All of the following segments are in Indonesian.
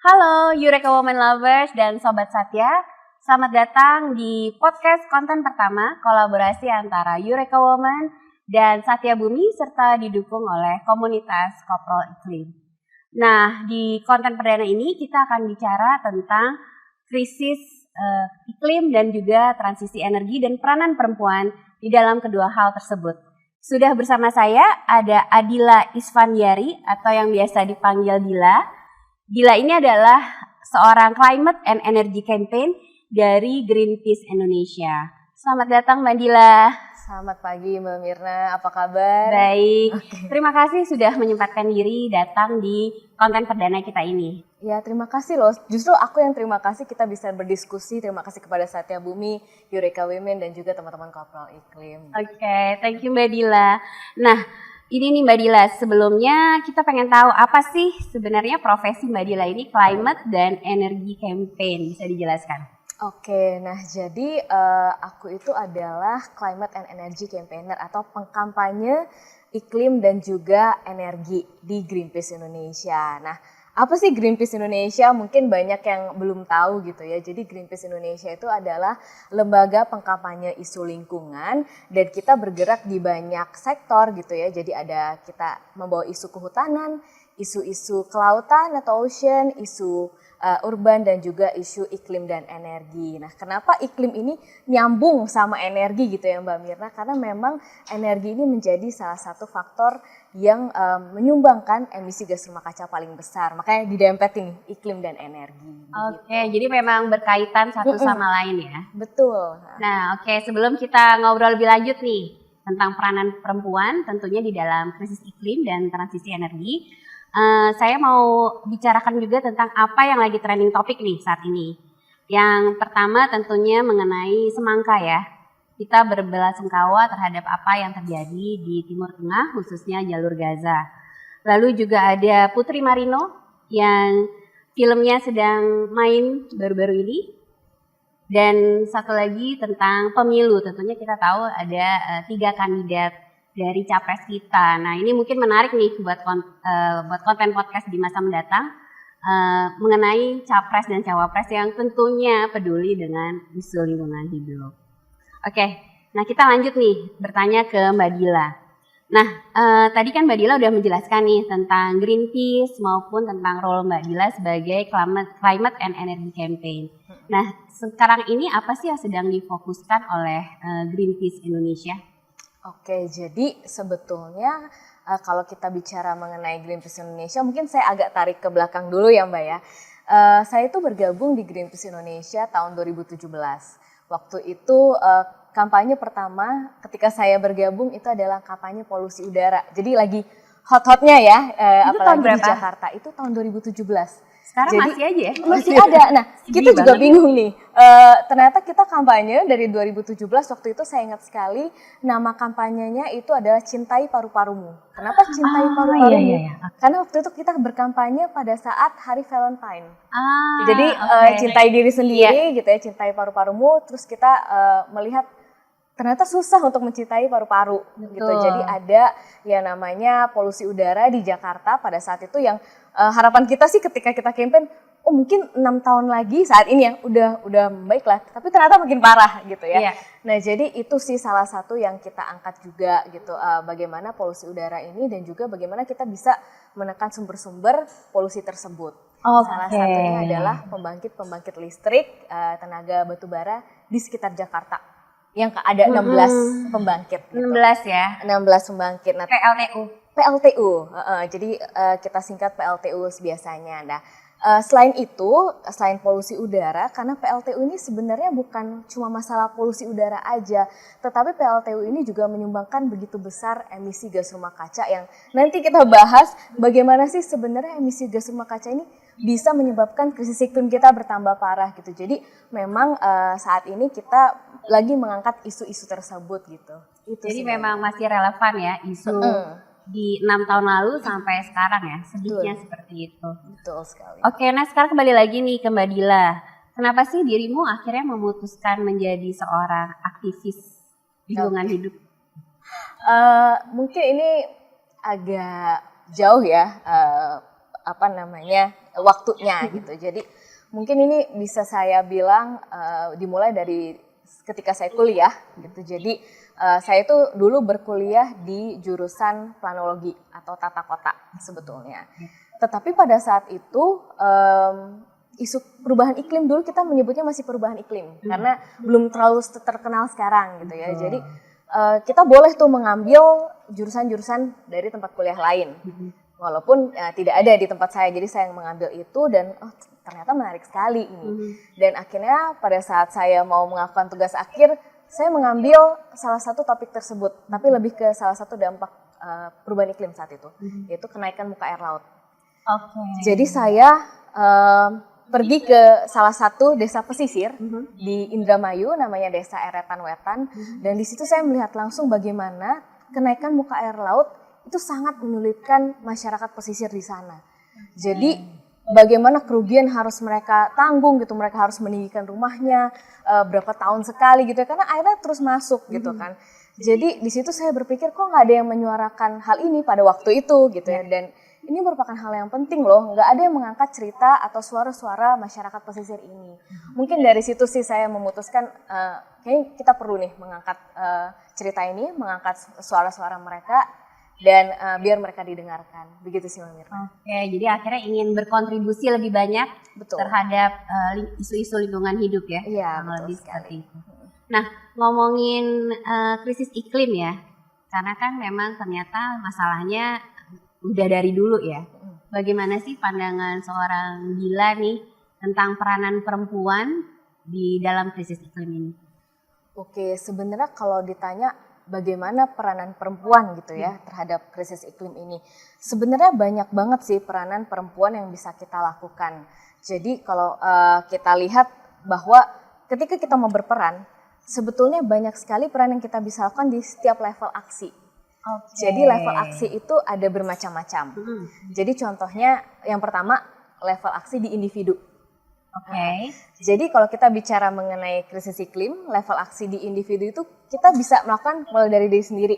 Halo Eureka Woman Lovers dan Sobat Satya, selamat datang di podcast konten pertama kolaborasi antara Eureka Woman dan Satya Bumi serta didukung oleh komunitas Koprol Iklim. Nah, di konten perdana ini kita akan bicara tentang krisis iklim dan juga transisi energi dan peranan perempuan di dalam kedua hal tersebut. Sudah bersama saya ada Adila Isfandiari atau yang biasa dipanggil Dila. Dila ini adalah seorang Climate and Energy Campaign dari Greenpeace Indonesia. Selamat datang Mbak Dila. Selamat pagi Mbak Mirna, apa kabar? Baik, Terima kasih sudah menyempatkan diri datang di konten perdana kita ini. Ya terima kasih loh, justru aku yang terima kasih kita bisa berdiskusi. Terima kasih kepada Satya Bumi, Eureka Women dan juga teman-teman Koprol Iklim. Oke, thank you Mbak Dila. Nah, ini nih Mbak Dila, sebelumnya kita pengen tahu apa sih sebenarnya profesi Mbak Dila ini Climate dan Energy Campaign, bisa dijelaskan? Oke, nah jadi aku itu adalah Climate and Energy Campaigner atau pengkampanye iklim dan juga energi di Greenpeace Indonesia. Nah, apa sih Greenpeace Indonesia? Mungkin banyak yang belum tahu gitu ya. Jadi Greenpeace Indonesia itu adalah lembaga pengkampanye isu lingkungan dan kita bergerak di banyak sektor gitu ya. Jadi ada kita membawa isu kehutanan, isu-isu kelautan atau ocean, isu urban dan juga isu iklim dan energi. Nah, kenapa iklim ini nyambung sama energi gitu ya Mbak Mirna? Karena memang energi ini menjadi salah satu faktor yang menyumbangkan emisi gas rumah kaca paling besar. Makanya didempetin iklim dan energi. Oke, jadi memang berkaitan satu sama lain ya? Betul. Nah, sebelum kita ngobrol lebih lanjut nih tentang peranan perempuan tentunya di dalam krisis iklim dan transisi energi, saya mau bicarakan juga tentang apa yang lagi trending topik nih saat ini. Yang pertama tentunya mengenai semangka ya. Kita berbelasungkawa terhadap apa yang terjadi di Timur Tengah, khususnya jalur Gaza. Lalu juga ada Putri Marino yang filmnya sedang main baru-baru ini. Dan satu lagi tentang pemilu, tentunya kita tahu ada 3 kandidat dari capres kita. Nah, ini mungkin menarik nih buat konten podcast di masa mendatang mengenai capres dan cawapres yang tentunya peduli dengan isu lingkungan hidup. Oke, nah kita lanjut nih bertanya ke Mbak Dila. Nah, tadi kan Mbak Dila udah menjelaskan nih tentang Greenpeace maupun tentang role Mbak Dila sebagai Climate and Energy Campaign. Nah, sekarang ini apa sih yang sedang difokuskan oleh Greenpeace Indonesia? Oke, jadi sebetulnya kalau kita bicara mengenai Greenpeace Indonesia, mungkin saya agak tarik ke belakang dulu ya Mbak ya. Saya itu bergabung di Greenpeace Indonesia tahun 2017. Waktu itu kampanye pertama ketika saya bergabung itu adalah kampanye polusi udara. Jadi lagi hot-hotnya ya, apalagi di Jakarta. Itu tahun 2017. Sekarang jadi, masih aja ya? Masih ada. Nah, kita juga bingung nih. Ternyata kita kampanye dari 2017, waktu itu saya ingat sekali nama kampanyenya itu adalah Cintai Paru-Parumu. Kenapa Cintai Paru-Parumu? Iya. Karena waktu itu kita berkampanye pada saat Hari Valentine. Jadi cintai diri sendiri gitu ya, cintai paru-parumu, terus kita melihat ternyata susah untuk mencintai paru-paru gitu. Jadi ada yang namanya polusi udara di Jakarta pada saat itu yang harapan kita sih ketika kita campaign, oh mungkin 6 tahun lagi saat ini ya udah baik lah, tapi ternyata makin parah gitu ya. Nah, jadi itu sih salah satu yang kita angkat juga gitu, bagaimana polusi udara ini dan juga bagaimana kita bisa menekan sumber-sumber polusi tersebut. Salah satunya adalah pembangkit listrik tenaga batubara di sekitar Jakarta. Yang ada 16 pembangkit. Gitu. 16 ya? 16 pembangkit. Nah, PLTU. Jadi kita singkat PLTU biasanya. Nah, selain itu, selain polusi udara, karena PLTU ini sebenarnya bukan cuma masalah polusi udara aja, tetapi PLTU ini juga menyumbangkan begitu besar emisi gas rumah kaca yang nanti kita bahas bagaimana sih sebenarnya emisi gas rumah kaca ini bisa menyebabkan krisis iklim kita bertambah parah gitu. Jadi memang saat ini kita lagi mengangkat isu-isu tersebut gitu. Jadi memang masih relevan ya isu di 6 tahun lalu sampai sekarang ya, sedihnya seperti itu. Betul sekali. Oke, nah sekarang kembali lagi nih ke Mbak Dila. Kenapa sih dirimu akhirnya memutuskan menjadi seorang aktivis lingkungan hidup? Mungkin ini agak jauh ya waktunya gitu. Jadi mungkin ini bisa saya bilang dimulai dari ketika saya kuliah gitu. Jadi saya itu dulu berkuliah di jurusan planologi atau tata kota sebetulnya. Tetapi pada saat itu isu perubahan iklim dulu kita menyebutnya masih perubahan iklim karena belum terlalu terkenal sekarang gitu ya. Jadi kita boleh tuh mengambil jurusan-jurusan dari tempat kuliah lain. Walaupun tidak ada di tempat saya, jadi saya yang mengambil itu dan ternyata menarik sekali ini. Dan akhirnya pada saat saya mau melakukan tugas akhir, saya mengambil salah satu topik tersebut, tapi lebih ke salah satu dampak perubahan iklim saat itu, yaitu kenaikan muka air laut. Jadi saya pergi ke salah satu desa pesisir di Indramayu, namanya Desa Eretan Wetan, dan di situ saya melihat langsung bagaimana kenaikan muka air laut itu sangat menyulitkan masyarakat pesisir di sana. Jadi bagaimana kerugian harus mereka tanggung gitu, mereka harus meninggikan rumahnya berapa tahun sekali gitu ya, karena airnya terus masuk gitu kan. Jadi di situ saya berpikir kok nggak ada yang menyuarakan hal ini pada waktu itu gitu ya, dan ini merupakan hal yang penting loh, nggak ada yang mengangkat cerita atau suara-suara masyarakat pesisir ini. Mungkin dari situ sih saya memutuskan kayaknya kita perlu nih mengangkat cerita ini, mengangkat suara-suara mereka, dan biar mereka didengarkan. Begitu sih Mbak Mirna. Jadi akhirnya ingin berkontribusi lebih banyak terhadap isu-isu lingkungan hidup ya. Iya, lebih seperti itu. Nah, ngomongin krisis iklim ya, karena kan memang ternyata masalahnya udah dari dulu ya. Bagaimana sih pandangan seorang Gila nih tentang peranan perempuan di dalam krisis iklim ini? Oke, sebenarnya kalau ditanya bagaimana peranan perempuan gitu ya terhadap krisis iklim ini. Sebenarnya banyak banget sih peranan perempuan yang bisa kita lakukan. Jadi kalau kita lihat bahwa ketika kita mau berperan, sebetulnya banyak sekali peran yang kita bisa lakukan di setiap level aksi. Jadi level aksi itu ada bermacam-macam. Jadi contohnya yang pertama level aksi di individu. Jadi kalau kita bicara mengenai krisis iklim, level aksi di individu itu kita bisa melakukan mulai dari diri sendiri.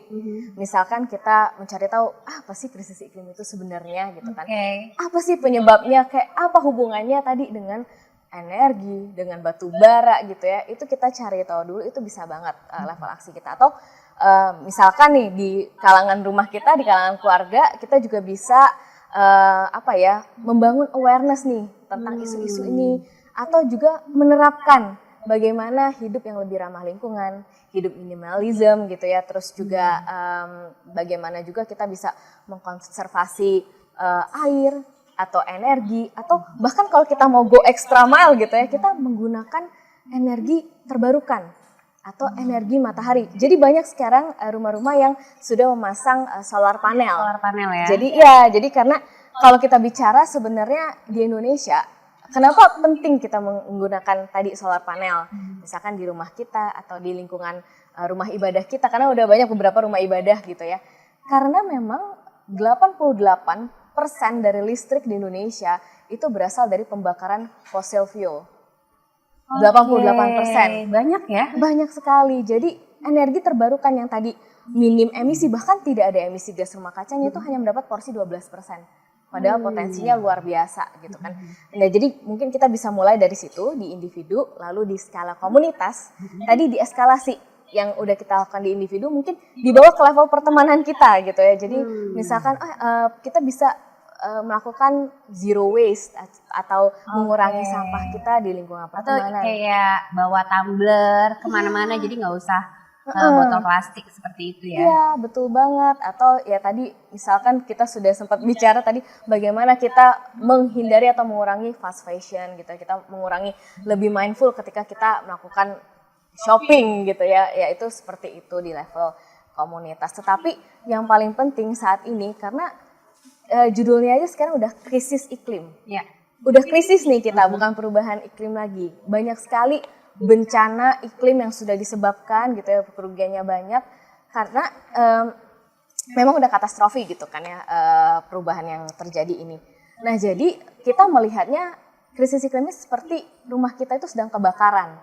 Misalkan kita mencari tahu apa sih krisis iklim itu sebenarnya gitu kan. Apa sih penyebabnya, kayak apa hubungannya tadi dengan energi, dengan batu bara gitu ya. Itu kita cari tahu dulu, itu bisa banget level aksi kita. Atau misalkan nih di kalangan rumah kita, di kalangan keluarga, kita juga bisa membangun awareness nih tentang isu-isu ini, atau juga menerapkan bagaimana hidup yang lebih ramah lingkungan, hidup minimalism gitu ya, terus juga bagaimana juga kita bisa mengkonservasi air atau energi, atau bahkan kalau kita mau go extra mile gitu ya, kita menggunakan energi terbarukan atau energi matahari. Jadi banyak sekarang rumah-rumah yang sudah memasang solar panel. Solar panel ya. Jadi karena kalau kita bicara sebenarnya di Indonesia, kenapa penting kita menggunakan tadi solar panel? Misalkan di rumah kita atau di lingkungan rumah ibadah kita, karena udah banyak beberapa rumah ibadah gitu ya. Karena memang 88% dari listrik di Indonesia itu berasal dari pembakaran fossil fuel. 88%. Banyak ya? Banyak sekali. Jadi energi terbarukan yang tadi minim emisi, bahkan tidak ada emisi gas rumah kacanya, itu hanya mendapat porsi 12%. Padahal potensinya luar biasa gitu kan. Nah, jadi mungkin kita bisa mulai dari situ di individu, lalu di skala komunitas. Tadi di eskalasi yang udah kita lakukan di individu, mungkin dibawa ke level pertemanan kita gitu ya. Jadi misalkan kita bisa melakukan zero waste atau mengurangi sampah kita di lingkungan pertemanan. Atau kayak bawa tumbler kemana-mana, jadi nggak usah botol plastik seperti itu ya. Iya, betul banget. Atau ya tadi misalkan kita sudah sempat bicara tadi bagaimana kita menghindari atau mengurangi fast fashion gitu. Kita mengurangi, lebih mindful ketika kita melakukan shopping gitu ya. Ya itu seperti itu di level komunitas. Tetapi yang paling penting saat ini, karena judulnya aja sekarang udah krisis iklim. Ya. Udah krisis nih kita, bukan perubahan iklim lagi. Banyak sekali bencana iklim yang sudah disebabkan gitu ya, kerugiannya banyak karena memang udah katastrofi gitu kan ya perubahan yang terjadi ini. Nah, jadi kita melihatnya krisis iklimnya seperti rumah kita itu sedang kebakaran.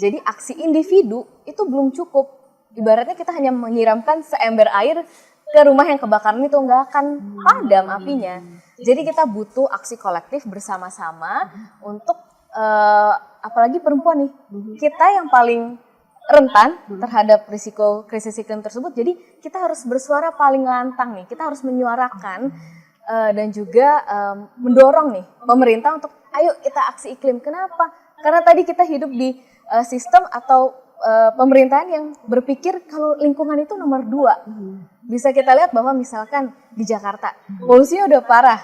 Jadi aksi individu itu belum cukup. Ibaratnya kita hanya menyiramkan seember air ke rumah yang kebakaran itu nggak akan padam apinya. Jadi kita butuh aksi kolektif bersama-sama untuk apalagi perempuan nih, kita yang paling rentan terhadap risiko krisis iklim tersebut. Jadi kita harus bersuara paling lantang nih, kita harus menyuarakan dan juga mendorong nih pemerintah untuk ayo kita aksi iklim. Kenapa? Karena tadi kita hidup di sistem atau pemerintahan yang berpikir kalau lingkungan itu nomor 2. Bisa kita lihat bahwa misalkan di Jakarta, polusinya udah parah.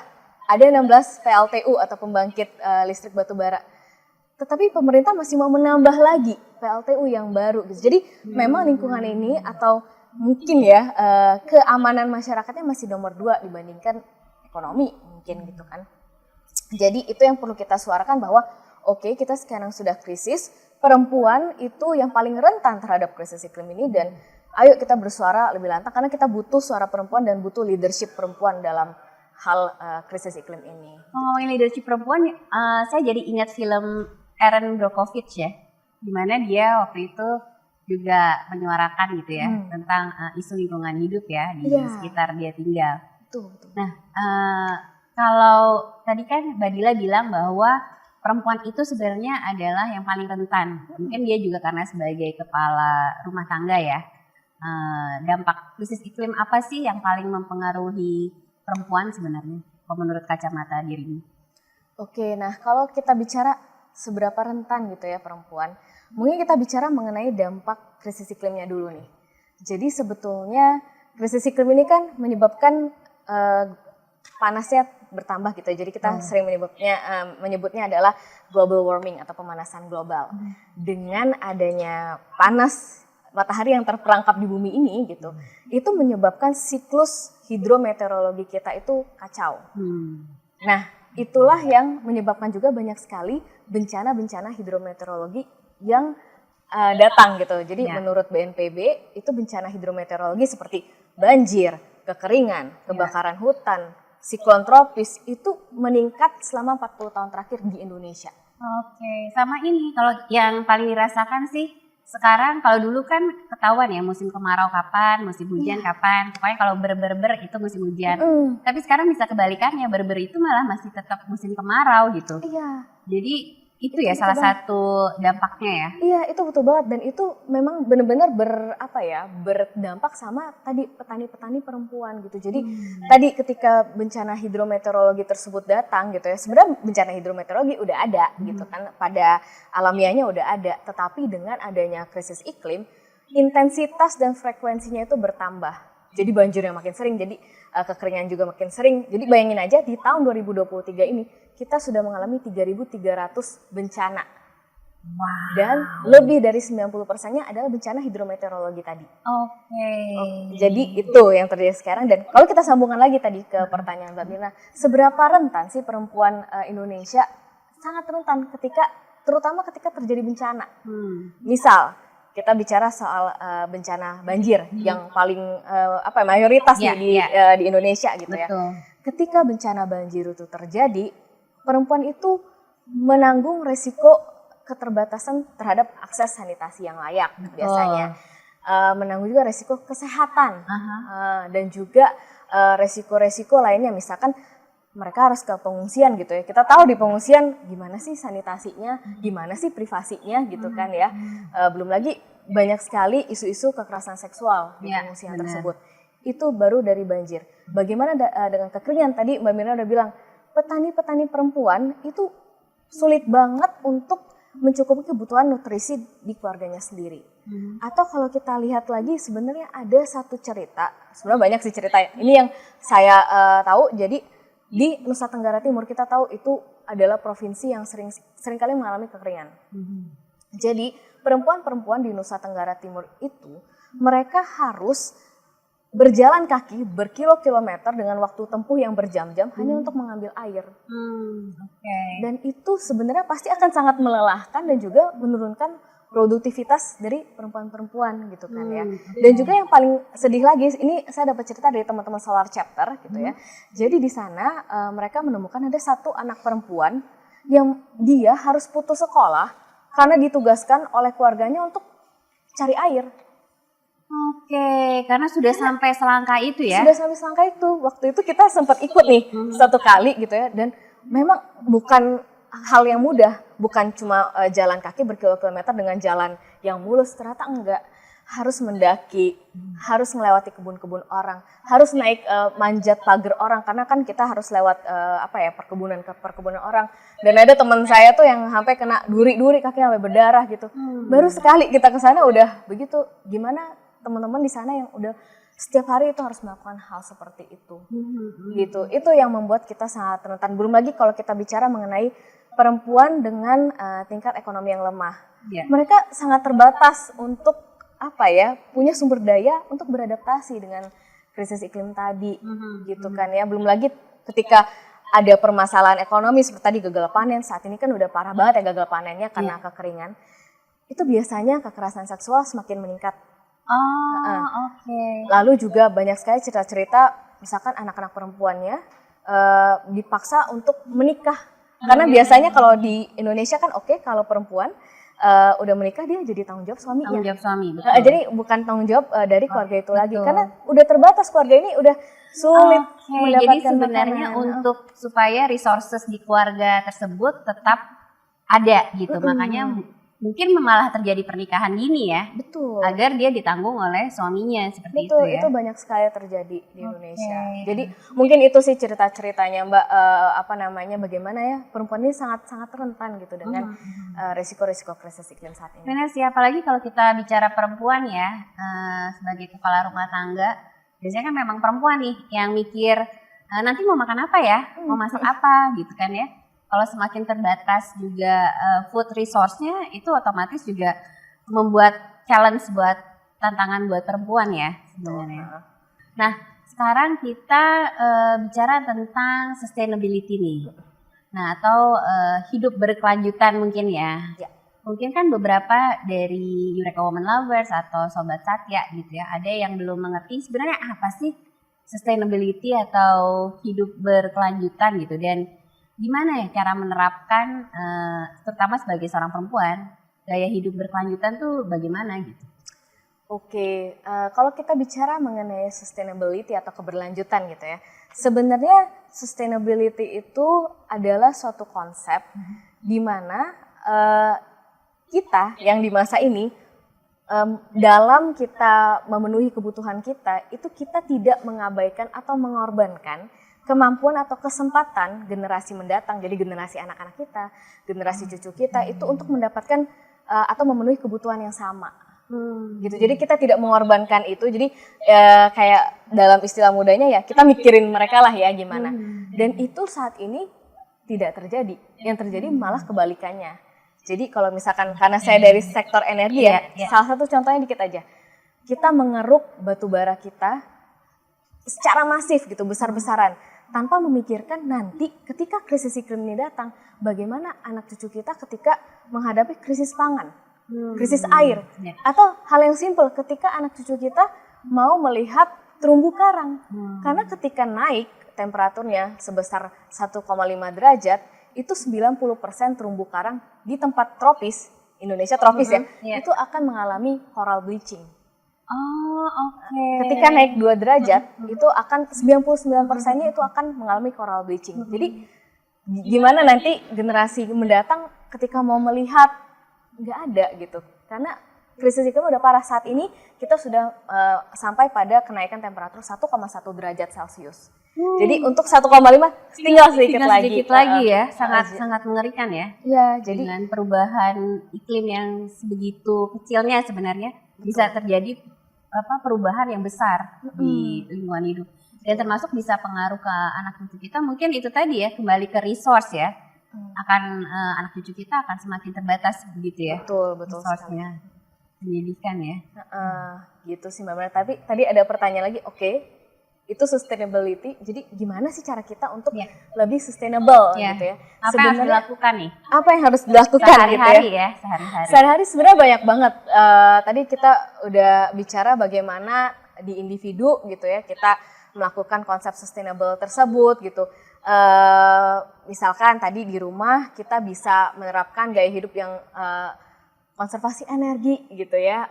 Ada 16 PLTU atau pembangkit listrik batu bara. Tetapi pemerintah masih mau menambah lagi PLTU yang baru. Jadi memang lingkungan ini atau mungkin ya keamanan masyarakatnya masih nomor 2 dibandingkan ekonomi mungkin gitu kan. Jadi itu yang perlu kita suarakan bahwa oke, kita sekarang sudah krisis, perempuan itu yang paling rentan terhadap krisis iklim ini dan ayo kita bersuara lebih lantang karena kita butuh suara perempuan dan butuh leadership perempuan dalam hal krisis iklim ini. Ngomongin leadership perempuan, saya jadi ingat film Erin Brockovich ya, di mana dia waktu itu juga menyuarakan gitu ya tentang isu lingkungan hidup ya di sekitar dia tinggal. Betul. Nah, kalau tadi kan Mbak Dila bilang bahwa perempuan itu sebenarnya adalah yang paling rentan. Mungkin dia juga karena sebagai kepala rumah tangga ya. Dampak krisis iklim apa sih yang paling mempengaruhi perempuan sebenarnya? Kalau menurut kacamata dirimu? Oke, nah kalau kita bicara seberapa rentan gitu ya perempuan, mungkin kita bicara mengenai dampak krisis iklimnya dulu nih. Jadi sebetulnya krisis iklim ini kan menyebabkan panasnya bertambah gitu. Jadi kita sering menyebutnya adalah global warming atau pemanasan global. Dengan adanya panas matahari yang terperangkap di bumi ini gitu, itu menyebabkan siklus hidrometeorologi kita itu kacau. Nah, itulah yang menyebabkan juga banyak sekali bencana-bencana hidrometeorologi yang datang gitu. Jadi menurut BNPB itu bencana hidrometeorologi seperti banjir, kekeringan, kebakaran hutan, siklon tropis itu meningkat selama 40 tahun terakhir di Indonesia. Oke, sama ini kalau yang paling dirasakan sih sekarang, kalau dulu kan ketahuan ya musim kemarau kapan, musim hujan kapan, pokoknya kalau ber itu musim hujan. Tapi sekarang bisa kebalikannya, ber itu malah masih tetap musim kemarau gitu. Iya. Jadi itu ya salah satu dampaknya ya. Iya, itu betul banget dan itu memang benar-benar berdampak sama tadi petani-petani perempuan gitu. Jadi tadi ketika bencana hidrometeorologi tersebut datang gitu ya, sebenarnya bencana hidrometeorologi udah ada gitu kan, pada alamiahnya udah ada, tetapi dengan adanya krisis iklim, intensitas dan frekuensinya itu bertambah. Jadi banjir yang makin sering, jadi kekeringan juga makin sering. Jadi bayangin aja di tahun 2023 ini kita sudah mengalami 3.300 bencana. Wow. Dan lebih dari 90%-nya adalah bencana hidrometeorologi tadi. Oke. Jadi itu yang terjadi sekarang. Dan kalau kita sambungkan lagi tadi ke pertanyaan Mbak Mirna, seberapa rentan sih perempuan Indonesia? Sangat rentan terutama ketika terjadi bencana. Misal kita bicara soal bencana banjir yang paling mayoritas di Indonesia gitu. Betul. Ya. Ketika bencana banjir itu terjadi, perempuan itu menanggung resiko keterbatasan terhadap akses sanitasi yang layak biasanya. Menanggung juga resiko kesehatan dan juga resiko-resiko lainnya, misalkan mereka harus ke pengungsian gitu ya. Kita tahu di pengungsian gimana sih sanitasinya, gimana sih privasinya gitu kan ya. Belum lagi banyak sekali isu-isu kekerasan seksual di pengungsian tersebut. Itu baru dari banjir. Bagaimana dengan kekeringan? Tadi Mbak Mirna udah bilang, petani-petani perempuan itu sulit banget untuk mencukupi kebutuhan nutrisi di keluarganya sendiri. Atau kalau kita lihat lagi sebenarnya ada satu cerita, sebenarnya banyak sih cerita. Ini yang saya tahu, jadi di Nusa Tenggara Timur kita tahu itu adalah provinsi yang seringkali mengalami kekeringan. Jadi perempuan-perempuan di Nusa Tenggara Timur itu mereka harus berjalan kaki berkilo-kilometer dengan waktu tempuh yang berjam-jam hanya untuk mengambil air. Dan itu sebenarnya pasti akan sangat melelahkan dan juga menurunkan produktivitas dari perempuan-perempuan gitu kan ya. Dan juga yang paling sedih lagi, ini saya dapat cerita dari teman-teman Solar Chapter gitu ya. Jadi di sana mereka menemukan ada satu anak perempuan yang dia harus putus sekolah karena ditugaskan oleh keluarganya untuk cari air. Oke, karena sudah sampai selangkah itu ya. Sudah sampai selangkah itu. Waktu itu kita sempat ikut nih satu kali gitu ya, dan memang bukan hal yang mudah, bukan cuma jalan kaki berkilo-kilometer dengan jalan yang mulus, ternyata enggak. Harus mendaki, harus melewati kebun-kebun orang, harus naik manjat pagar orang, karena kan kita harus lewat perkebunan ke perkebunan orang. Dan ada teman saya tuh yang sampai kena duri-duri, kakinya sampai berdarah gitu. Baru sekali kita ke sana udah begitu. Gimana teman-teman di sana yang udah setiap hari itu harus melakukan hal seperti itu. Gitu. Itu yang membuat kita sangat rentan. Belum lagi kalau kita bicara mengenai perempuan dengan tingkat ekonomi yang lemah. Mereka sangat terbatas untuk punya sumber daya untuk beradaptasi dengan krisis iklim tadi, gitu kan ya. Belum lagi ketika ada permasalahan ekonomi seperti tadi gagal panen, saat ini kan udah parah banget ya gagal panennya karena kekeringan. Itu biasanya kekerasan seksual semakin meningkat. Lalu juga banyak sekali cerita-cerita, misalkan anak-anak perempuannya dipaksa untuk menikah. Karena biasanya kalau di Indonesia kan kalau perempuan udah menikah dia jadi tanggung jawab suaminya. Tanggung jawab suami, betul. Jadi bukan tanggung jawab dari keluarga itu lagi, karena udah terbatas, keluarga ini udah sulit mendapatkan. Jadi sebenarnya untuk supaya resources di keluarga tersebut tetap ada gitu, makanya mungkin malah terjadi pernikahan dini ya. Betul. Agar dia ditanggung oleh suaminya seperti itu ya. Itu banyak sekali terjadi di Indonesia. Jadi mungkin itu sih cerita-ceritanya Mbak, bagaimana ya perempuan ini sangat-sangat rentan gitu dengan risiko-risiko krisis iklim saat ini. Benar sih, apalagi kalau kita bicara perempuan ya, sebagai kepala rumah tangga, biasanya kan memang perempuan nih yang mikir nanti mau makan apa ya, mau masak apa gitu kan ya. Kalau semakin terbatas juga food resource-nya, itu otomatis juga membuat challenge buat tantangan buat perempuan ya sebenarnya. Nah, sekarang kita bicara tentang sustainability nih. Nah, atau hidup berkelanjutan mungkin ya. Mungkin kan beberapa dari Eureka Women Lovers atau Sobat Satya gitu ya, ada yang belum mengerti sebenarnya apa sih sustainability atau hidup berkelanjutan gitu, dan gimana ya cara menerapkan, terutama sebagai seorang perempuan, gaya hidup berkelanjutan tuh bagaimana gitu? Oke, kalau kita bicara mengenai sustainability atau keberlanjutan gitu ya, sebenarnya sustainability itu adalah suatu konsep di mana kita yang di masa ini, dalam kita memenuhi kebutuhan kita, itu kita tidak mengabaikan atau mengorbankan kemampuan atau kesempatan generasi mendatang, jadi generasi anak-anak kita, generasi cucu kita itu untuk mendapatkan atau memenuhi kebutuhan yang sama. Gitu. Jadi kita tidak mengorbankan itu. Jadi kayak dalam istilah mudanya ya kita mikirin mereka lah ya gimana. Dan itu saat ini tidak terjadi. Yang terjadi malah kebalikannya. Jadi kalau misalkan karena saya dari sektor energi salah satu contohnya dikit aja. Kita mengeruk batu bara kita secara masif gitu, besar-besaran, tanpa memikirkan nanti ketika krisis iklim ini datang, bagaimana anak cucu kita ketika menghadapi krisis pangan, krisis air, atau hal yang simpel ketika anak cucu kita mau melihat terumbu karang. Karena ketika naik temperaturnya sebesar 1,5 derajat, itu 90% terumbu karang di tempat tropis, Indonesia tropis itu akan mengalami coral bleaching. Ketika naik 2 derajat, itu akan 99%-nya itu akan mengalami coral bleaching. Jadi gimana nanti generasi mendatang ketika mau melihat, nggak ada gitu. Karena krisis iklim udah parah. Saat ini kita sudah sampai pada kenaikan temperatur 1,1 derajat Celcius. Jadi untuk 1,5 tinggal sedikit lagi ya. Sangat mengerikan ya. Iya, jadi dengan perubahan iklim yang sebegitu kecilnya sebenarnya bisa terjadi perubahan yang besar di lingkungan hidup, dan termasuk bisa pengaruh ke anak cucu kita. Mungkin itu tadi ya, kembali ke resource ya, akan anak cucu kita akan semakin terbatas begitu ya. Betul resource-nya, pendidikan ya. Gitu sih Mbak Mara. Tapi tadi ada pertanyaan lagi, itu sustainability. Jadi gimana sih cara kita untuk lebih sustainable gitu ya? Apa yang harus dilakukan nih? Apa yang harus dilakukan sehari-hari gitu ya? Sehari-hari. Sehari-hari sebenarnya banyak banget. Tadi kita udah bicara bagaimana di individu gitu ya, kita melakukan konsep sustainable tersebut gitu. Misalkan tadi di rumah kita bisa menerapkan gaya hidup yang konservasi energi gitu ya,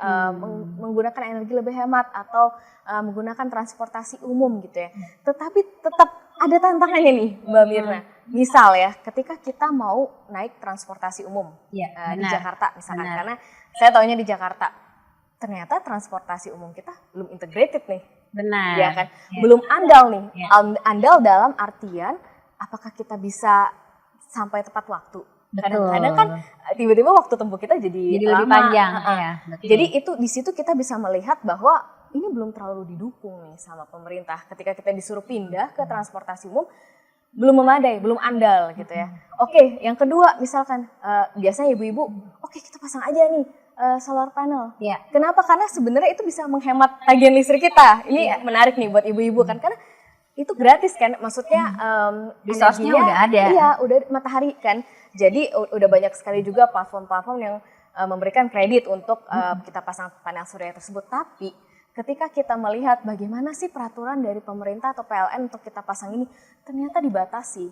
menggunakan energi lebih hemat atau menggunakan transportasi umum gitu ya. Tetapi tetap ada tantangannya nih Mbak Mirna. Misal ya, ketika kita mau naik transportasi umum Ya, di benar. Jakarta misalkan, Benar. karena saya taunya di Jakarta, ternyata transportasi umum kita belum integrated nih, Benar. ya kan? Ya. Belum andal nih, Ya. andal dalam artian apakah kita bisa sampai tepat waktu? Kadang-kadang kan tiba-tiba waktu tempuh kita jadi lebih lama. panjang. Ya, betul. Jadi itu di situ kita bisa melihat bahwa ini belum terlalu didukung nih sama pemerintah. Ketika kita disuruh pindah ke transportasi umum, belum memadai, belum andal gitu ya. Oke, yang kedua misalkan biasanya ibu-ibu, oke kita pasang aja nih solar panel. Ya. Kenapa? Karena sebenarnya itu bisa menghemat tagihan listrik kita. Ini menarik nih buat ibu-ibu kan, karena itu gratis kan, maksudnya Resource-nya energinya udah ada. Iya, udah matahari kan. Jadi udah banyak sekali juga platform-platform yang memberikan kredit untuk kita pasang panel surya tersebut. Tapi ketika kita melihat bagaimana sih peraturan dari pemerintah atau PLN untuk kita pasang ini, ternyata dibatasi.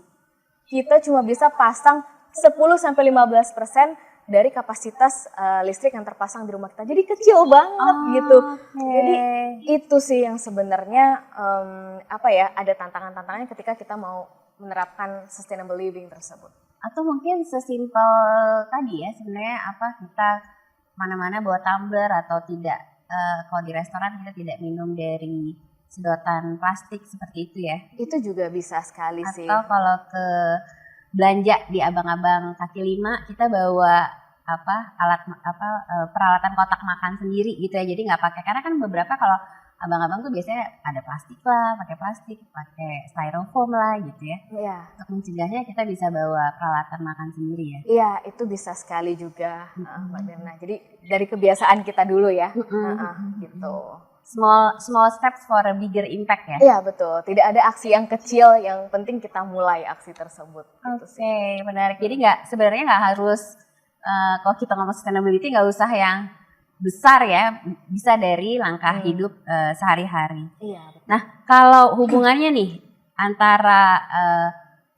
Kita cuma bisa pasang 10-15% dari kapasitas listrik yang terpasang di rumah kita. Jadi kecil banget gitu. Jadi itu sih yang sebenarnya ada tantangan-tantangannya ketika kita mau menerapkan sustainable living tersebut. Atau mungkin sesimpel tadi ya, sebenarnya kita mana-mana bawa tumbler atau tidak, kalau di restoran kita tidak minum dari sedotan plastik seperti itu ya. Itu juga bisa sekali sih. Atau kalau ke belanja di abang-abang kaki lima kita bawa peralatan kotak makan sendiri gitu ya, jadi nggak pakai, karena kan beberapa kalau abang-abang tuh biasanya ada plastik lah, pakai styrofoam lah gitu ya. Iya. Untuk mencegahnya kita bisa bawa peralatan makan sendiri ya. Iya, itu bisa sekali juga Mbak Mirna. Jadi dari kebiasaan kita dulu ya, gitu. Small steps for a bigger impact ya. Iya betul, tidak ada aksi yang kecil, yang penting kita mulai aksi tersebut. Oke, menarik. Jadi sebenarnya nggak harus kalau kita ngomong sustainability nggak usah yang besar ya, bisa dari langkah hidup sehari-hari. Iya. Nah, kalau hubungannya nih antara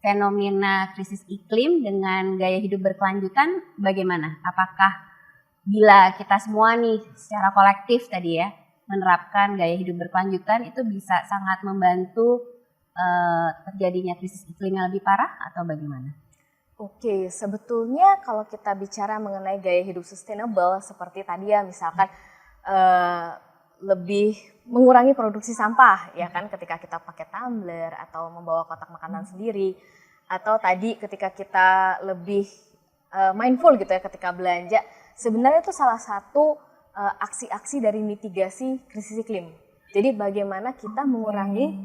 fenomena krisis iklim dengan gaya hidup berkelanjutan bagaimana? Apakah bila kita semua nih secara kolektif tadi ya menerapkan gaya hidup berkelanjutan itu bisa sangat membantu terjadinya krisis iklim yang lebih parah atau bagaimana? Oke, sebetulnya kalau kita bicara mengenai gaya hidup sustainable seperti tadi ya, misalkan lebih mengurangi produksi sampah ya kan, ketika kita pakai tumbler atau membawa kotak makanan sendiri, atau tadi ketika kita lebih mindful gitu ya ketika belanja, sebenarnya itu salah satu aksi-aksi dari mitigasi krisis iklim. Jadi bagaimana kita mengurangi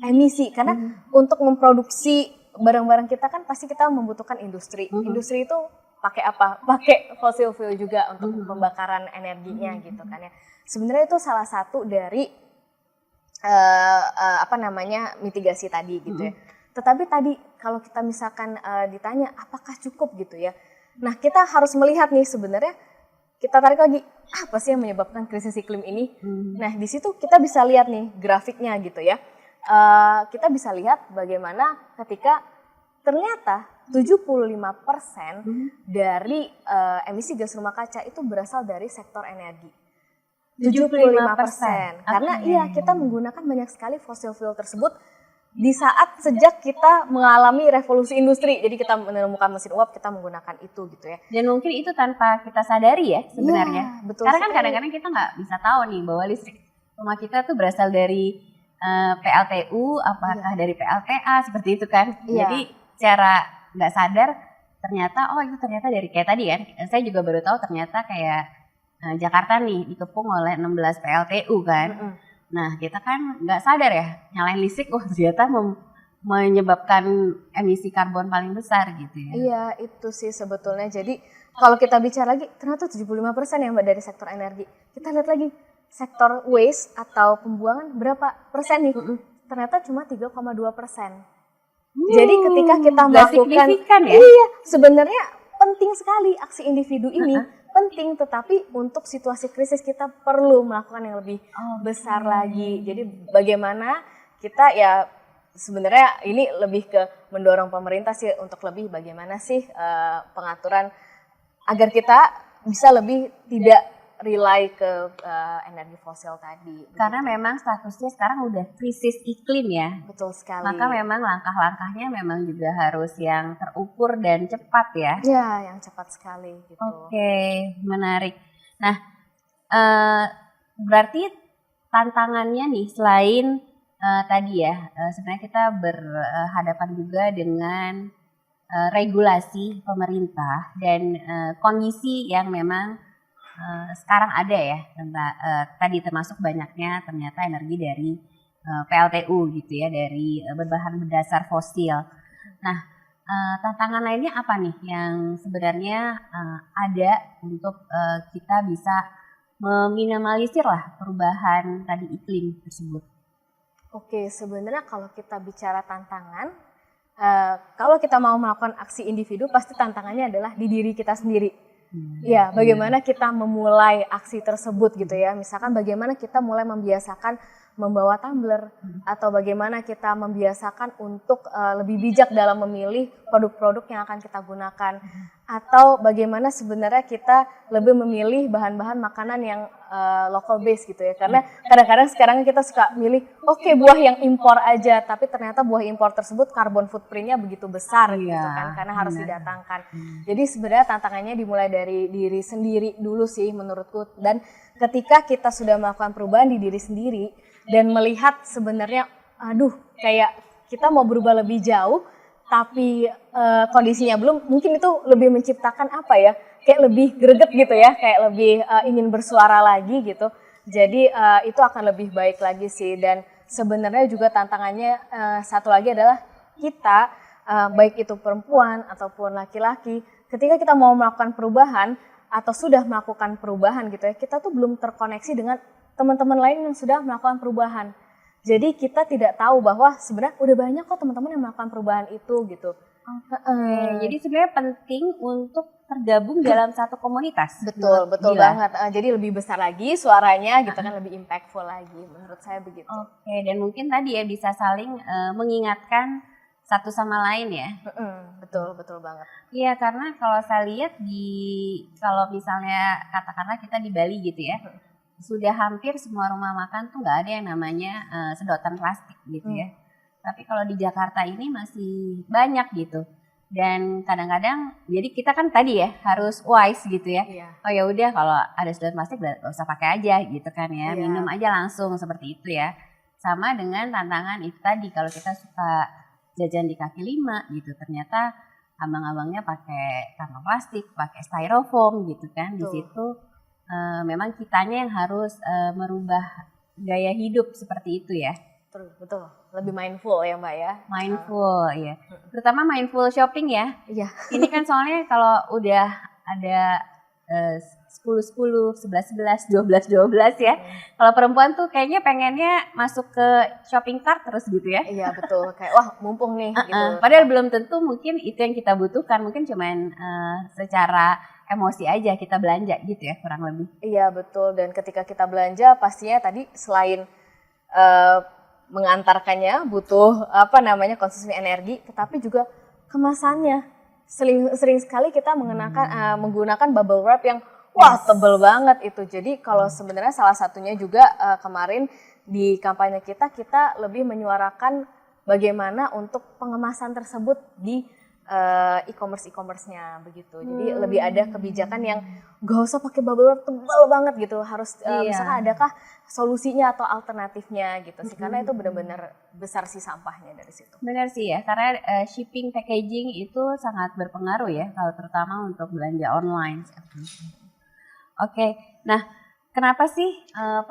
emisi, karena untuk memproduksi barang-barang kita kan pasti kita membutuhkan industri. Industri itu pakai apa? Pakai fossil fuel juga untuk pembakaran energinya gitu kan ya. Sebenarnya itu salah satu dari mitigasi tadi gitu ya. Tetapi tadi kalau kita misalkan ditanya apakah cukup gitu ya. Nah, kita harus melihat nih sebenarnya, kita tarik lagi apa sih yang menyebabkan krisis iklim ini? Nah, di situ kita bisa lihat nih grafiknya gitu ya. Kita bisa lihat bagaimana ketika ternyata 75% dari emisi gas rumah kaca itu berasal dari sektor energi. 75%. Karena kita menggunakan banyak sekali fossil fuel tersebut di saat sejak kita mengalami revolusi industri. Jadi kita menemukan mesin uap, kita menggunakan itu gitu ya. Dan mungkin itu tanpa kita sadari ya sebenarnya. Ya, betul. Karena kan kadang-kadang kita nggak bisa tahu nih bahwa listrik rumah kita tuh berasal dari PLTU, apakah dari PLTA, seperti itu kan. Jadi secara nggak sadar ternyata itu ternyata dari kayak tadi kan. Saya juga baru tahu ternyata kayak Jakarta nih dikepung oleh 16 PLTU kan. Nah kita kan nggak sadar ya nyalain listrik, ternyata menyebabkan emisi karbon paling besar gitu ya. Iya itu sih sebetulnya. Jadi kalau kita bicara lagi ternyata 75% ya Mbak dari sektor energi. Kita lihat lagi sektor waste atau pembuangan berapa persen nih? Ternyata cuma 3,2%. Jadi ketika kita melakukan, ya? Iya, sebenarnya penting sekali aksi individu ini, penting, tetapi untuk situasi krisis kita perlu melakukan yang lebih besar lagi. Jadi bagaimana kita ya sebenarnya ini lebih ke mendorong pemerintah sih untuk lebih bagaimana sih pengaturan agar kita bisa lebih tidak rely ke energi fosil tadi. Karena memang statusnya sekarang udah krisis iklim ya. Betul sekali. Maka memang langkah-langkahnya memang juga harus yang terukur dan cepat ya. Ya, yang cepat sekali gitu. Oke, menarik. Nah, berarti tantangannya nih selain tadi ya, sebenarnya kita berhadapan juga dengan regulasi pemerintah dan kondisi yang memang sekarang ada ya, tadi termasuk banyaknya ternyata energi dari PLTU gitu ya, dari berbahan berdasar fosil. Nah, tantangan lainnya apa nih yang sebenarnya ada untuk kita bisa meminimalisir lah perubahan tadi iklim tersebut? Oke, sebenarnya kalau kita bicara tantangan, kalau kita mau melakukan aksi individu, pasti tantangannya adalah di diri kita sendiri. Ya, bagaimana kita memulai aksi tersebut gitu ya. Misalkan bagaimana kita mulai membiasakan membawa tumbler, atau bagaimana kita membiasakan untuk lebih bijak dalam memilih produk-produk yang akan kita gunakan, atau bagaimana sebenarnya kita lebih memilih bahan-bahan makanan yang local base gitu ya. Karena kadang-kadang sekarang kita suka milih buah yang impor aja, tapi ternyata buah impor tersebut carbon footprint-nya begitu besar gitu kan, karena harus didatangkan. Jadi sebenarnya tantangannya dimulai dari diri sendiri dulu sih menurutku. Dan ketika kita sudah melakukan perubahan di diri sendiri dan melihat sebenarnya kayak kita mau berubah lebih jauh tapi kondisinya belum, mungkin itu lebih menciptakan kayak lebih greget gitu ya, kayak lebih ingin bersuara lagi gitu. Jadi itu akan lebih baik lagi sih. Dan sebenarnya juga tantangannya satu lagi adalah kita, baik itu perempuan ataupun laki-laki, ketika kita mau melakukan perubahan atau sudah melakukan perubahan gitu ya, kita tuh belum terkoneksi dengan teman-teman lain yang sudah melakukan perubahan. Jadi kita tidak tahu bahwa sebenarnya udah banyak kok teman-teman yang melakukan perubahan itu gitu. Jadi sebenarnya penting untuk tergabung dalam satu komunitas. Betul banget. Jadi lebih besar lagi suaranya gitu kan, lebih impactful lagi menurut saya begitu. Oke, dan mungkin tadi ya bisa saling mengingatkan satu sama lain ya. Betul banget. Iya, karena kalau saya lihat kalau misalnya katakanlah kita di Bali gitu ya, sudah hampir semua rumah makan tuh nggak ada yang namanya sedotan plastik gitu ya. Tapi kalau di Jakarta ini masih banyak gitu. Dan kadang-kadang jadi kita kan tadi ya harus wise gitu ya. Oh ya udah, kalau ada sedotan plastik nggak usah pakai aja gitu kan ya. Minum aja langsung seperti itu ya. Sama dengan tantangan itu tadi, kalau kita suka jajan di kaki lima gitu, ternyata abang-abangnya pakai kantong plastik, pakai styrofoam gitu kan. Di situ memang kitanya yang harus merubah gaya hidup seperti itu ya. Betul. Lebih mindful ya Mbak ya. Mindful ya. Terutama mindful shopping ya. Iya. Ini kan soalnya kalau udah ada 10-10, 11-11, 12-12 ya. Kalau perempuan tuh kayaknya pengennya masuk ke shopping cart terus gitu ya. Iya betul, kayak wah mumpung nih gitu. Padahal belum tentu mungkin itu yang kita butuhkan, mungkin cuman secara emosi aja kita belanja gitu ya kurang lebih. Iya betul, dan ketika kita belanja pastinya tadi selain mengantarkannya butuh konsumsi energi, tetapi juga kemasannya. Sering sekali kita menggunakan bubble wrap yang tebel banget itu. Jadi kalau sebenarnya salah satunya juga kemarin di kampanye kita lebih menyuarakan bagaimana untuk pengemasan tersebut di e-commerce-nya begitu. Jadi lebih ada kebijakan yang gak usah pakai bubble wrap tebal banget gitu. Harus misalkan adakah solusinya atau alternatifnya gitu sih. Karena itu benar-benar besar sih sampahnya dari situ. Benar sih ya, karena shipping packaging itu sangat berpengaruh ya, kalau terutama untuk belanja online. Oke, nah kenapa sih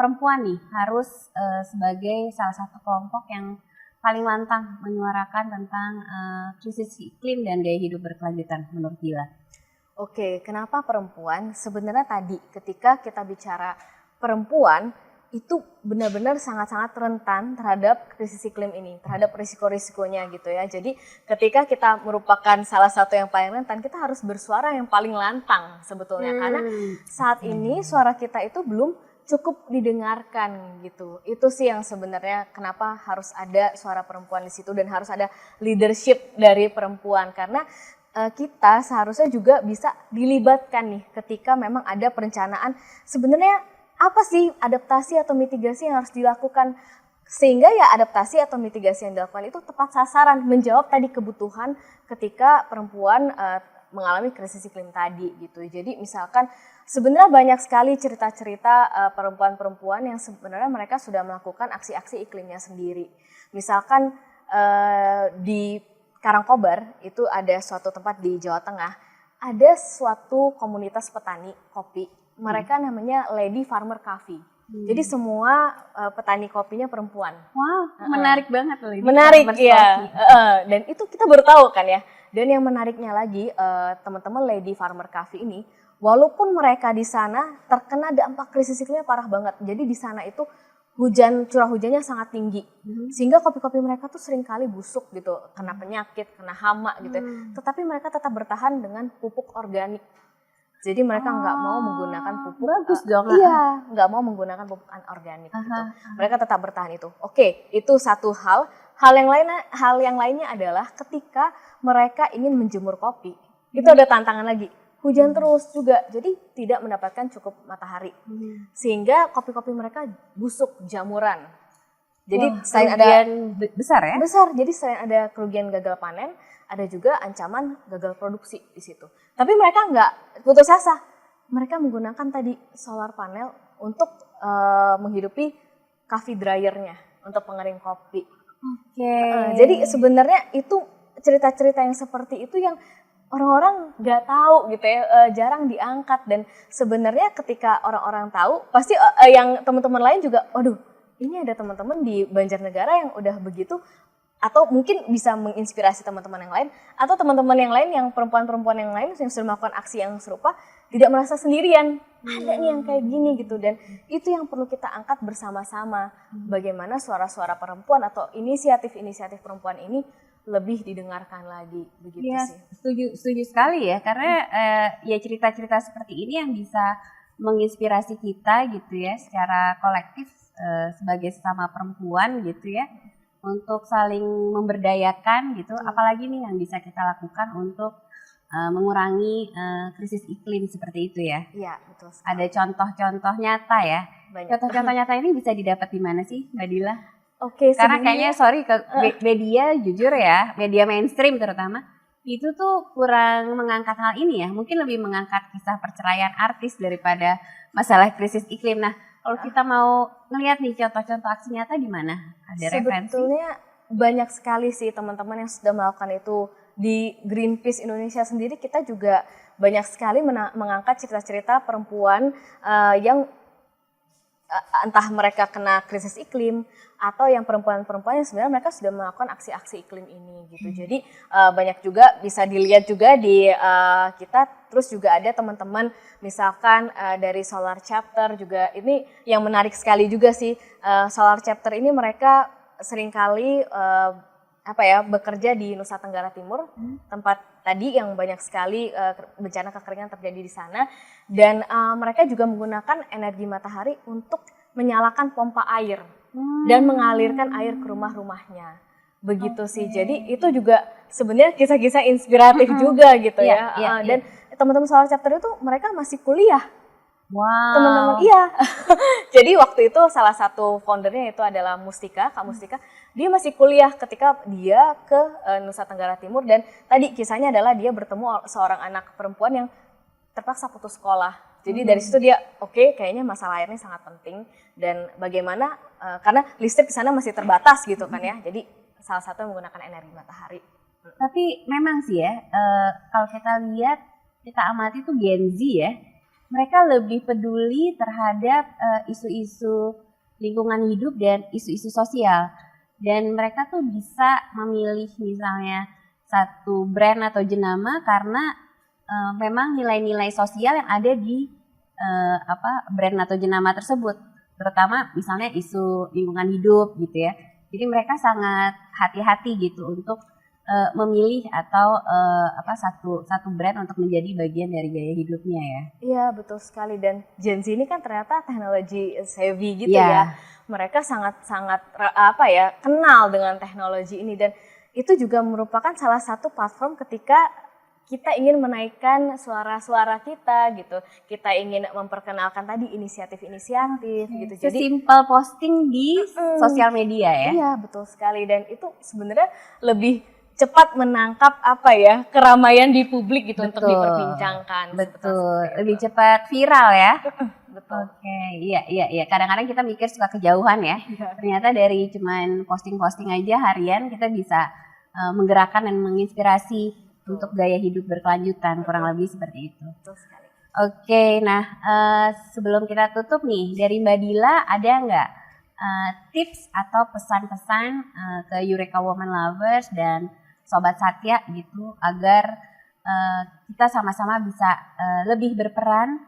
perempuan nih harus sebagai salah satu kelompok yang paling lantang menyuarakan tentang krisis iklim dan gaya hidup berkelanjutan menurut Dila? Oke, kenapa perempuan? Sebenarnya tadi ketika kita bicara perempuan itu benar-benar sangat-sangat rentan terhadap krisis iklim ini, terhadap risiko-risikonya gitu ya. Jadi ketika kita merupakan salah satu yang paling rentan, kita harus bersuara yang paling lantang sebetulnya. Karena saat ini suara kita itu belum cukup didengarkan gitu. Itu sih yang sebenarnya kenapa harus ada suara perempuan di situ dan harus ada leadership dari perempuan. Karena kita seharusnya juga bisa dilibatkan nih ketika memang ada perencanaan sebenarnya apa sih adaptasi atau mitigasi yang harus dilakukan sehingga ya adaptasi atau mitigasi yang dilakukan itu tepat sasaran menjawab tadi kebutuhan ketika perempuan mengalami krisis iklim tadi gitu. Jadi misalkan sebenarnya banyak sekali cerita-cerita perempuan-perempuan yang sebenarnya mereka sudah melakukan aksi-aksi iklimnya sendiri. Misalkan di Karangkobar itu ada suatu tempat di Jawa Tengah, ada suatu komunitas petani kopi. Mereka namanya Lady Farmer Coffee. Jadi semua petani kopinya perempuan. Wow, menarik banget loh ini. Menarik ya. Dan itu kita baru tahu kan ya. Dan yang menariknya lagi teman-teman Lady Farmer Coffee ini, walaupun mereka di sana terkena dampak krisis iklimnya parah banget. Jadi di sana itu curah hujannya sangat tinggi. Sehingga kopi-kopi mereka tuh sering kali busuk gitu, kena penyakit, kena hama gitu. Tetapi mereka tetap bertahan dengan pupuk organik. Jadi mereka nggak mau menggunakan pupuk. Bagus dong. Iya, nggak mau menggunakan pupuk anorganik gitu. Mereka tetap bertahan itu. Oke, itu satu hal. Hal yang lainnya adalah ketika mereka ingin menjemur kopi, itu ada tantangan lagi. Hujan terus juga, jadi tidak mendapatkan cukup matahari. Sehingga kopi-kopi mereka busuk, jamuran. Jadi selain ada besar ya? Besar. Jadi selain ada kerugian gagal panen, ada juga ancaman gagal produksi di situ. Tapi mereka nggak putus asa. Mereka menggunakan tadi solar panel untuk menghidupi coffee dryernya untuk pengering kopi. Jadi sebenarnya itu cerita-cerita yang seperti itu yang orang-orang nggak tahu gitu ya, jarang diangkat. Dan sebenarnya ketika orang-orang tahu, pasti yang teman-teman lain juga, waduh, ini ada teman-teman di Banjarnegara yang udah begitu. Atau mungkin bisa menginspirasi teman-teman yang lain, atau teman-teman yang lain yang perempuan-perempuan yang lain yang sudah melakukan aksi yang serupa tidak merasa sendirian. Ada nih yang kayak gini gitu, dan itu yang perlu kita angkat bersama-sama. Bagaimana suara-suara perempuan atau inisiatif-inisiatif perempuan ini lebih didengarkan lagi, begitu ya, sih. Setuju sekali ya, karena ya cerita-cerita seperti ini yang bisa menginspirasi kita gitu ya, secara kolektif sebagai sesama perempuan gitu ya. Untuk saling memberdayakan gitu, apalagi nih yang bisa kita lakukan untuk mengurangi krisis iklim seperti itu ya. Iya, betul sekali. Ada contoh-contoh nyata ya. Contoh-contoh nyata ini bisa didapat di mana sih, Mbak Dila? Oke, karena kayaknya media jujur ya, media mainstream terutama itu tuh kurang mengangkat hal ini ya. Mungkin lebih mengangkat kisah perceraian artis daripada masalah krisis iklim. Nah, kalau kita mau ngelihat nih contoh-contoh aksi nyata di mana? Ada referensi? Sebetulnya banyak sekali sih teman-teman yang sudah melakukan itu. Di Greenpeace Indonesia sendiri kita juga banyak sekali mengangkat cerita-cerita perempuan yang entah mereka kena krisis iklim atau yang perempuan-perempuan yang sebenarnya mereka sudah melakukan aksi-aksi iklim ini gitu. Jadi banyak juga bisa dilihat juga di kita. Terus juga ada teman-teman misalkan dari Solar Chapter juga, ini yang menarik sekali juga sih. Solar Chapter ini mereka seringkali bekerja di Nusa Tenggara Timur, tempat tadi yang banyak sekali bencana kekeringan terjadi di sana, dan mereka juga menggunakan energi matahari untuk menyalakan pompa air dan mengalirkan air ke rumah-rumahnya. Begitu sih. Jadi itu juga sebenarnya kisah-kisah inspiratif juga gitu ya. Dan teman-teman Solar Chapter itu mereka masih kuliah. Wow. Teman-teman, iya. Jadi waktu itu salah satu foundernya itu adalah Mustika, Kak Mustika. Dia masih kuliah ketika dia ke Nusa Tenggara Timur, dan tadi kisahnya adalah dia bertemu seorang anak perempuan yang terpaksa putus sekolah. Jadi dari situ dia kayaknya masalah airnya sangat penting, dan bagaimana karena listrik di sana masih terbatas gitu kan ya. Jadi salah satu menggunakan energi matahari. Tapi memang sih ya, kalau kita lihat, kita amati tuh Gen Z ya, mereka lebih peduli terhadap isu-isu lingkungan hidup dan isu-isu sosial. Dan mereka tuh bisa memilih misalnya satu brand atau jenama karena memang nilai-nilai sosial yang ada di brand atau jenama tersebut. Terutama misalnya isu lingkungan hidup gitu ya. Jadi mereka sangat hati-hati gitu untuk memilih atau satu brand untuk menjadi bagian dari gaya hidupnya ya. Iya, betul sekali. Dan Gen Z ini kan ternyata teknologi savvy gitu ya. Mereka sangat kenal dengan teknologi ini, dan itu juga merupakan salah satu platform ketika kita ingin menaikkan suara-suara kita gitu. Kita ingin memperkenalkan tadi inisiatif-inisiatif gitu. Jadi sesimpel posting di sosial media ya. Iya, betul sekali, dan itu sebenarnya lebih cepat menangkap apa ya, keramaian di publik gitu untuk diperbincangkan. Betul, lebih cepat viral ya. Betul. Oke, iya. Kadang-kadang kita mikir suka kejauhan ya. Ternyata dari cuman posting-posting aja harian kita bisa menggerakkan dan menginspirasi untuk gaya hidup berkelanjutan, kurang lebih seperti itu. Betul sekali. Oke, nah sebelum kita tutup nih, dari Mbak Dila ada nggak tips atau pesan-pesan ke Eureka Woman Lovers dan Sobat Satya gitu agar kita sama-sama bisa lebih berperan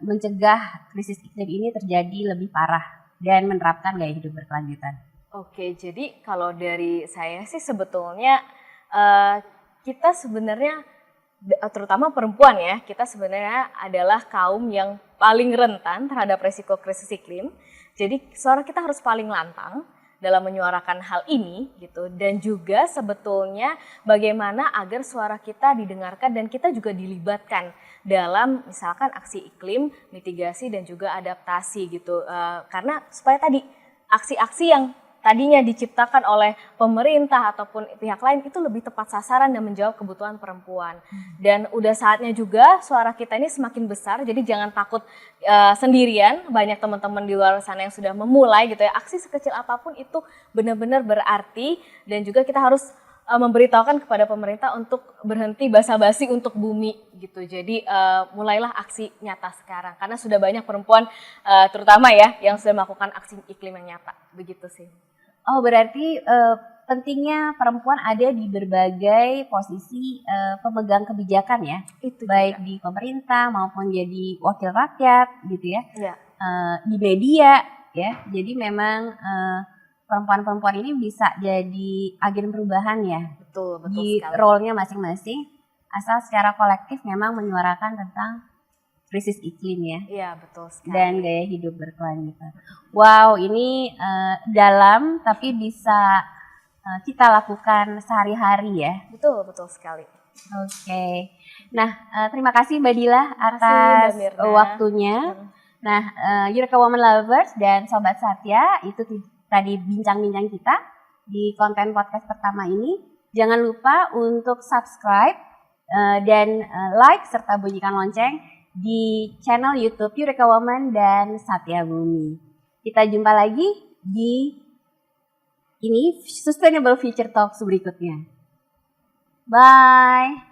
mencegah krisis iklim ini terjadi lebih parah dan menerapkan gaya hidup berkelanjutan? Oke, jadi kalau dari saya sih sebetulnya kita sebenarnya, terutama perempuan ya, kita sebenarnya adalah kaum yang paling rentan terhadap resiko krisis iklim. Jadi suara kita harus paling lantang dalam menyuarakan hal ini gitu, dan juga sebetulnya bagaimana agar suara kita didengarkan dan kita juga dilibatkan dalam misalkan aksi iklim, mitigasi dan juga adaptasi gitu, karena supaya tadi aksi-aksi yang tadinya diciptakan oleh pemerintah ataupun pihak lain itu lebih tepat sasaran dan menjawab kebutuhan perempuan. Dan udah saatnya juga suara kita ini semakin besar, jadi jangan takut sendirian, banyak teman-teman di luar sana yang sudah memulai gitu ya. Aksi sekecil apapun itu benar-benar berarti, dan juga kita harus memberitahukan kepada pemerintah untuk berhenti basa-basi untuk bumi gitu. Jadi mulailah aksi nyata sekarang, karena sudah banyak perempuan terutama ya yang sudah melakukan aksi iklim yang nyata, begitu sih. Oh, berarti pentingnya perempuan ada di berbagai posisi pemegang kebijakan ya, Itu baik juga di pemerintah maupun jadi wakil rakyat gitu ya, ya. di media ya. Jadi memang perempuan-perempuan ini bisa jadi agen perubahan ya Betul di sekali. role-nya masing-masing, asal secara kolektif memang menyuarakan tentang krisis iklim ya. Iya, betul sekali. Dan gaya hidup berkelanjutan. Wow, ini dalam tapi bisa kita lakukan sehari-hari ya. Betul sekali. Oke. Nah, terima kasih Mbak Dila Terima kasih, atas Mbak Mirna. waktunya. Nah, Eureka Woman Lovers dan Sobat Satya, itu tadi bincang-bincang kita di konten podcast pertama ini. Jangan lupa untuk subscribe dan like serta bunyikan lonceng di channel YouTube Eureka Woman dan Satya Bumi. Kita jumpa lagi di Sustainable Future Talks berikutnya. Bye.